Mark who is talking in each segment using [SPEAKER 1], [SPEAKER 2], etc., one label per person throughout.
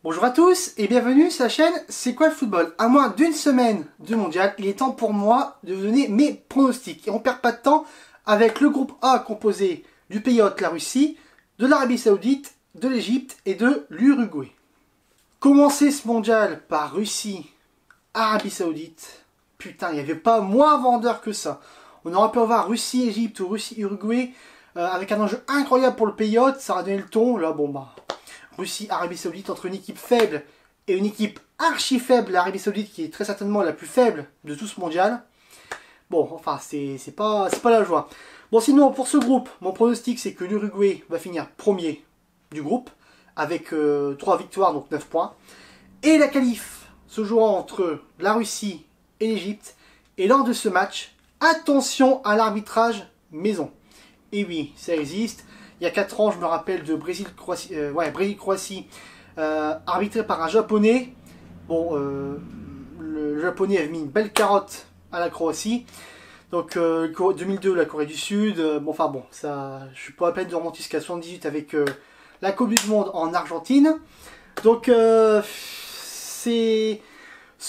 [SPEAKER 1] Bonjour à tous et bienvenue sur la chaîne C'est quoi le football? À moins d'une semaine du mondial, il est temps pour moi de vous donner mes pronostics. Et on perd pas de temps avec le groupe A composé du pays hôte, la Russie, de l'Arabie Saoudite, de l'Égypte et de l'Uruguay. Commencer ce mondial par Russie, Arabie Saoudite, putain, il n'y avait pas moins vendeur que ça. On aurait pu avoir Russie-Égypte ou Russie-Uruguay avec un enjeu incroyable pour le pays hôte, ça aurait donné le ton. Là, bon bah, Russie, Arabie Saoudite entre une équipe faible et une équipe archi faible, l'Arabie Saoudite qui est très certainement la plus faible de tout ce mondial. Bon, enfin, c'est pas la joie. Bon, sinon, pour ce groupe, mon pronostic c'est que l'Uruguay va finir premier du groupe avec 3 victoires, donc 9 points. Et la qualif se jouera entre la Russie et l'Égypte. Et lors de ce match, attention à l'arbitrage maison. Et oui, ça existe. Il y a 4 ans, je me rappelle de Brésil-Croatie, arbitré par un Japonais. Bon, le Japonais avait mis une belle carotte à la Croatie. Donc, 2002, la Corée du Sud. Bon, enfin bon, ça, je suis pas à peine de remonter jusqu'à 78 avec la Coupe du Monde en Argentine. Donc, ce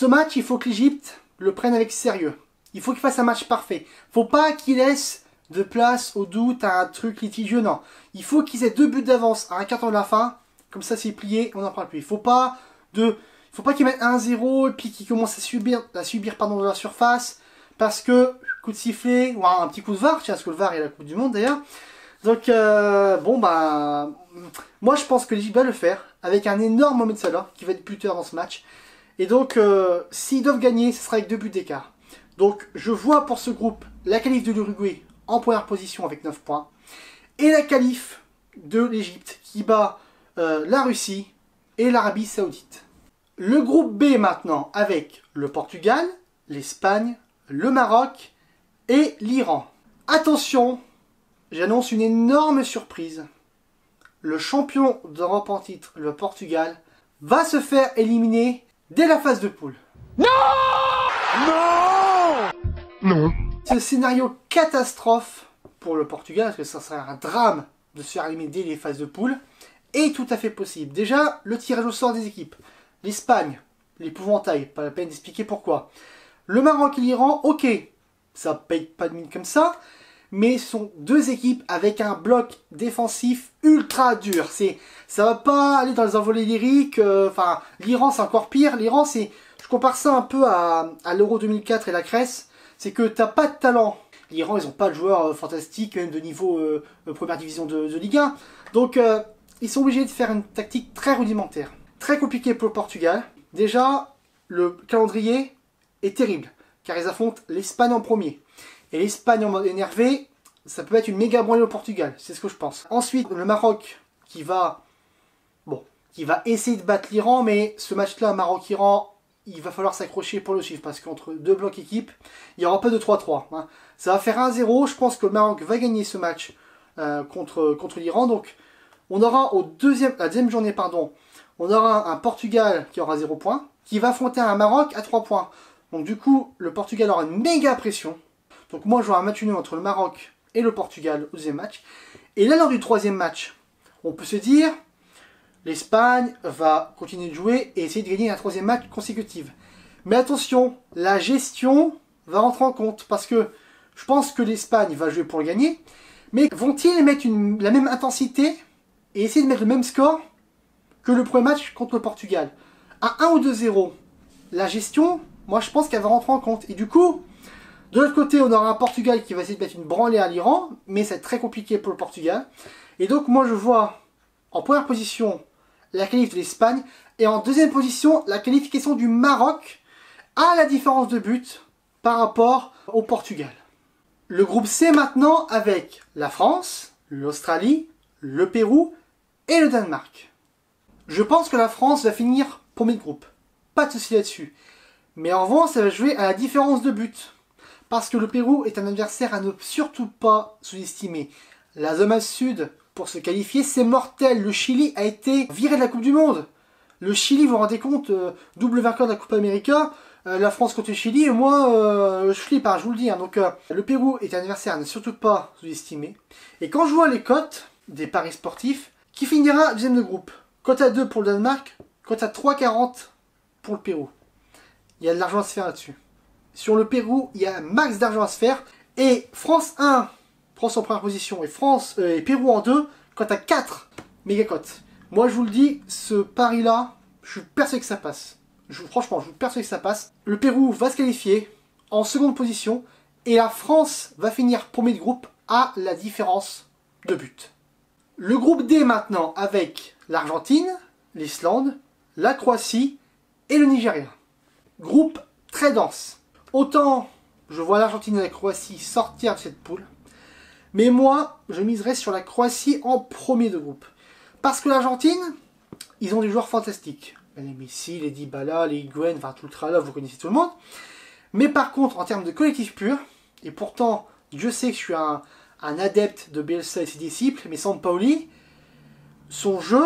[SPEAKER 1] match, il faut que l'Égypte le prenne avec sérieux. Il faut qu'il fasse un match parfait. Faut pas qu'il laisse de place au doute, à un truc litigieux, non. Il faut qu'ils aient 2 buts d'avance à un quart temps de la fin, comme ça c'est plié, on n'en parle plus. Il faut pas qu'ils mettent 1-0 et puis qu'ils commencent à subir de la surface, parce que coup de sifflet, ou un petit coup de VAR, tiens, parce que le VAR est la Coupe du Monde d'ailleurs. Donc, bon bah, moi je pense que l'Égypte va le faire, avec un énorme Mohamed Salah, qui va être buteur dans ce match. Et donc, s'ils doivent gagner, ce sera avec 2 buts d'écart. Donc, je vois pour ce groupe la qualif de l'Uruguay en première position avec 9 points. Et la qualif de l'Égypte qui bat la Russie et l'Arabie Saoudite. Le groupe B maintenant avec le Portugal, l'Espagne, le Maroc et l'Iran. Attention, j'annonce une énorme surprise. Le champion d'Europe en titre, le Portugal, va se faire éliminer dès la phase de poule.
[SPEAKER 2] Non! Non! Non.
[SPEAKER 1] Ce scénario catastrophe pour le Portugal, parce que ça serait un drame de se faire éliminer dès les phases de poule, est tout à fait possible. Déjà, le tirage au sort des équipes. L'Espagne, l'épouvantail, pas la peine d'expliquer pourquoi. Le Maroc et l'Iran, ok, ça paye pas de mine comme ça, mais ce sont 2 équipes avec un bloc défensif ultra dur. Ça va pas aller dans les envolées lyriques, enfin, l'Iran c'est encore pire. L'Iran, je compare ça un peu à l'Euro 2004 et la Grèce. C'est que t'as pas de talent. L'Iran, ils ont pas de joueurs fantastiques, même de niveau première division de Ligue 1. Donc, ils sont obligés de faire une tactique très rudimentaire. Très compliqué pour le Portugal. Déjà, le calendrier est terrible, car ils affrontent l'Espagne en premier. Et l'Espagne en mode énervé, ça peut être une méga branlée au Portugal, c'est ce que je pense. Ensuite, le Maroc qui va essayer de battre l'Iran, mais ce match-là, Maroc-Iran, il va falloir s'accrocher pour le suivre, parce qu'entre 2 blocs équipes, il n'y aura pas de 3-3. Hein. Ça va faire 1-0, je pense que le Maroc va gagner ce match contre l'Iran. Donc, on aura la deuxième journée, on aura un Portugal qui aura 0 points, qui va affronter un Maroc à 3 points. Donc du coup, le Portugal aura une méga pression. Donc moi, je vois un match nul entre le Maroc et le Portugal au deuxième match. Et là, lors du troisième match, on peut se dire, l'Espagne va continuer de jouer et essayer de gagner un 3e match consécutif. Mais attention, la gestion va rentrer en compte, parce que je pense que l'Espagne va jouer pour le gagner, mais vont-ils mettre la même intensité et essayer de mettre le même score que le premier match contre le Portugal? À 1 ou 2-0, la gestion, moi je pense qu'elle va rentrer en compte. Et du coup, de l'autre côté, on aura un Portugal qui va essayer de mettre une branlée à l'Iran, mais c'est très compliqué pour le Portugal. Et donc moi je vois en première position la qualif de l'Espagne, et en deuxième position la qualification du Maroc, à la différence de but par rapport au Portugal. Le groupe C maintenant avec la France, l'Australie, le Pérou et le Danemark. Je pense que la France va finir premier de groupe, pas de souci là-dessus. Mais en revanche, ça va jouer à la différence de but, parce que le Pérou est un adversaire à ne surtout pas sous-estimer. La zone sud, pour se qualifier, c'est mortel. Le Chili a été viré de la Coupe du Monde. Le Chili, vous vous rendez compte, double vainqueur de la Coupe América, la France contre le Chili, et moi, je flippe, hein, je vous le dis. Hein. Donc, le Pérou est un adversaire à ne surtout pas sous-estimer. Et quand je vois les cotes, des paris sportifs, qui finira deuxième de groupe. Cote à 2 pour le Danemark, cote à 3,40 pour le Pérou. Il y a de l'argent à se faire là-dessus. Sur le Pérou, il y a un max d'argent à se faire. Et France 1, France en première position, et Pérou en 2, cote à 4, méga cote. Moi, je vous le dis, ce pari-là, je suis persuadé que ça passe. Franchement, je suis persuadé que ça passe. Le Pérou va se qualifier en seconde position. Et la France va finir premier de groupe à la différence de but. Le groupe D maintenant avec l'Argentine, l'Islande, la Croatie et le Nigeria. Groupe très dense. Autant je vois l'Argentine et la Croatie sortir de cette poule, mais moi je miserais sur la Croatie en premier de groupe. Parce que l'Argentine, ils ont des joueurs fantastiques. Les Messi, les Dybala, les Higuaín, enfin tout le tralala, vous connaissez tout le monde. Mais par contre, en termes de collectif pur, et pourtant, Dieu sait que je suis un adepte de Bielsa et ses disciples, mais Sampaoli, son jeu,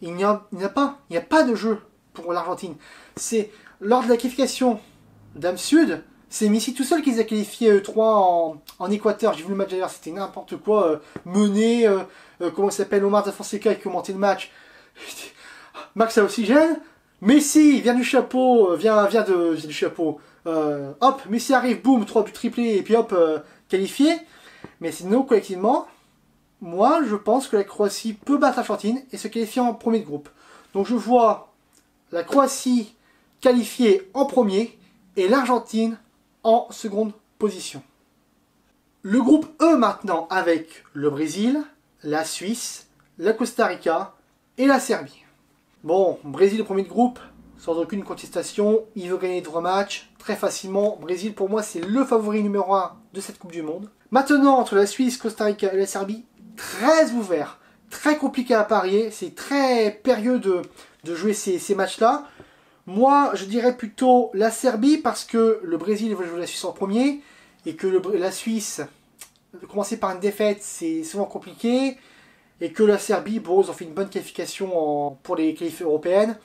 [SPEAKER 1] il n'y a pas de jeu pour l'Argentine. C'est lors de la qualification d'Am Sud, c'est Messi tout seul qui les a qualifiés 3 en Équateur. J'ai vu le match d'ailleurs, c'était n'importe quoi, mené, comment il s'appelle, Omar Da Fonseca qui commentait le match. Max a oxygène. Messi vient du chapeau, du chapeau. Hop, Messi arrive, boum, 3 buts triplés, et puis hop, qualifié. Mais sinon, collectivement, moi, je pense que la Croatie peut battre l'Argentine et se qualifier en premier de groupe. Donc je vois la Croatie qualifiée en premier et l'Argentine en seconde position. Le groupe E maintenant avec le Brésil, la Suisse, la Costa Rica et la Serbie. Bon, Brésil premier de groupe, sans aucune contestation, il veut gagner 3 matchs très facilement. Brésil pour moi c'est le favori numéro 1 de cette Coupe du Monde. Maintenant entre la Suisse, Costa Rica et la Serbie, très ouvert, très compliqué à parier, c'est très périlleux de jouer ces matchs-là. Moi je dirais plutôt la Serbie parce que le Brésil va jouer la Suisse en premier et que la Suisse, commencer par une défaite c'est souvent compliqué. Et que la Serbie, bon, ils ont fait une bonne qualification pour les qualifications européennes.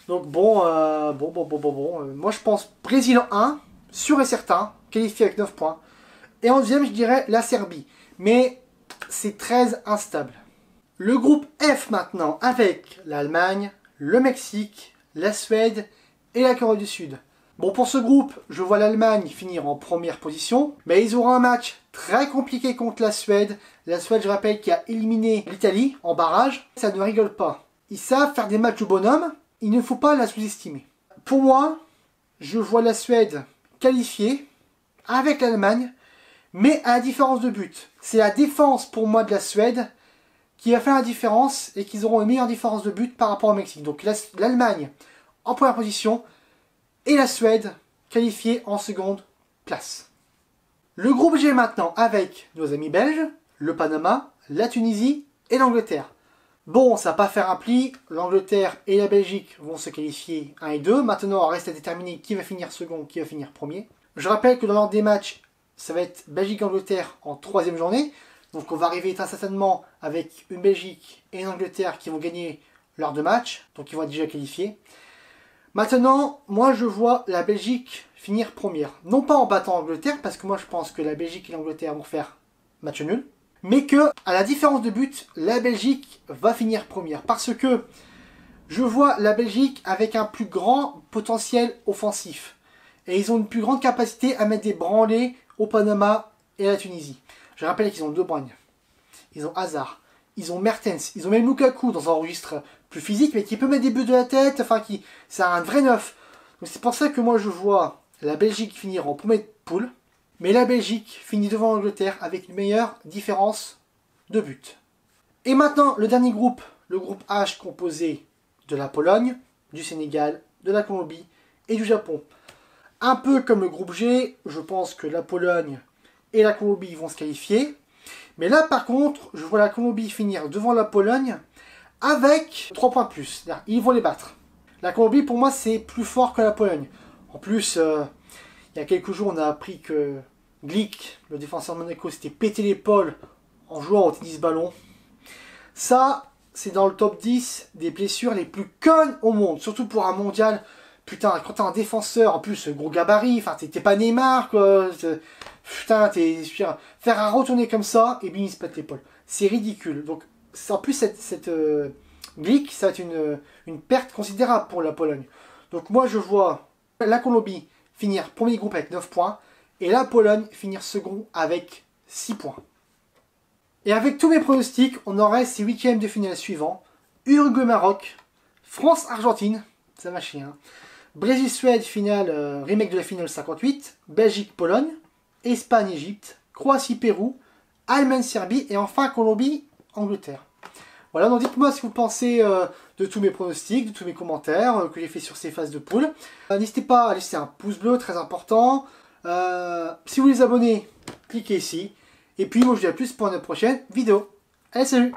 [SPEAKER 1] Donc bon, moi je pense Brésil en 1, sûr et certain, qualifié avec 9 points. Et en deuxième, je dirais la Serbie. Mais c'est très instable. Le groupe F maintenant, avec l'Allemagne, le Mexique, la Suède et la Corée du Sud. Bon, pour ce groupe, je vois l'Allemagne finir en première position, mais ils auront un match très compliqué contre la Suède. La Suède, je rappelle, qui a éliminé l'Italie en barrage. Ça ne rigole pas. Ils savent faire des matchs de bonhomme, il ne faut pas la sous-estimer. Pour moi, je vois la Suède qualifiée avec l'Allemagne, mais à la différence de but. C'est la défense pour moi de la Suède qui va faire la différence et qu'ils auront une meilleure différence de but par rapport au Mexique. Donc l'Allemagne en première position, et la Suède qualifiée en seconde place. Le groupe G maintenant avec nos amis belges, le Panama, la Tunisie et l'Angleterre. Bon, ça va pas faire un pli, l'Angleterre et la Belgique vont se qualifier 1 et 2. Maintenant, il reste à déterminer qui va finir second, qui va finir premier. Je rappelle que dans l'ordre des matchs, ça va être Belgique-Angleterre en 3e journée. Donc on va arriver très certainement avec une Belgique et une Angleterre qui vont gagner leurs 2 matchs. Donc ils vont être déjà qualifiés. Maintenant, moi je vois la Belgique finir première. Non pas en battant l'Angleterre, parce que moi je pense que la Belgique et l'Angleterre vont faire match nul. Mais que, à la différence de but, la Belgique va finir première. Parce que je vois la Belgique avec un plus grand potentiel offensif. Et ils ont une plus grande capacité à mettre des branlées au Panama et à la Tunisie. Je rappelle qu'ils ont De Bruyne, ils ont Hazard, ils ont Mertens, ils ont même Lukaku dans un registre plus physique, mais qui peut mettre des buts de la tête, enfin c'est un vrai neuf. Donc c'est pour ça que moi je vois la Belgique finir en premier de poule, mais la Belgique finit devant l'Angleterre avec une meilleure différence de but. Et maintenant le dernier groupe, le groupe H composé de la Pologne, du Sénégal, de la Colombie et du Japon. Un peu comme le groupe G, je pense que la Pologne et la Colombie vont se qualifier. Mais là par contre, je vois la Colombie finir devant la Pologne avec 3 points de plus. Ils vont les battre. La Colombie pour moi c'est plus fort que la Pologne. En plus, il y a quelques jours on a appris que Glick, le défenseur de Monaco, s'était pété l'épaule en jouant au tennis ballon. Ça, c'est dans le top 10 des blessures les plus connes au monde. Surtout pour un mondial. Putain, quand t'es un défenseur, en plus, gros gabarit, enfin, t'es pas Neymar, quoi. Putain, faire un retourné comme ça, et bien il se pète l'épaule. c'est ridicule. Donc en plus cette Glick, ça va être une perte considérable pour la Pologne. Donc moi je vois la Colombie finir premier groupe avec 9 points et la Pologne finir second avec 6 points. Et avec tous mes pronostics, on aurait ces huitièmes de finale suivants. Uruguay-Maroc, France-Argentine, ça m'a chier, hein. Brésil-Suède, finale, remake de la finale 58, Belgique-Pologne, Espagne-Égypte, Croatie-Pérou, Allemagne-Serbie et enfin Colombie-Angleterre. Voilà, donc dites-moi ce que vous pensez de tous mes pronostics, de tous mes commentaires que j'ai fait sur ces phases de poule. N'hésitez pas à laisser un pouce bleu, très important. Si vous voulez vous abonner, cliquez ici. Et puis moi je vous dis à plus pour une prochaine vidéo. Allez, salut!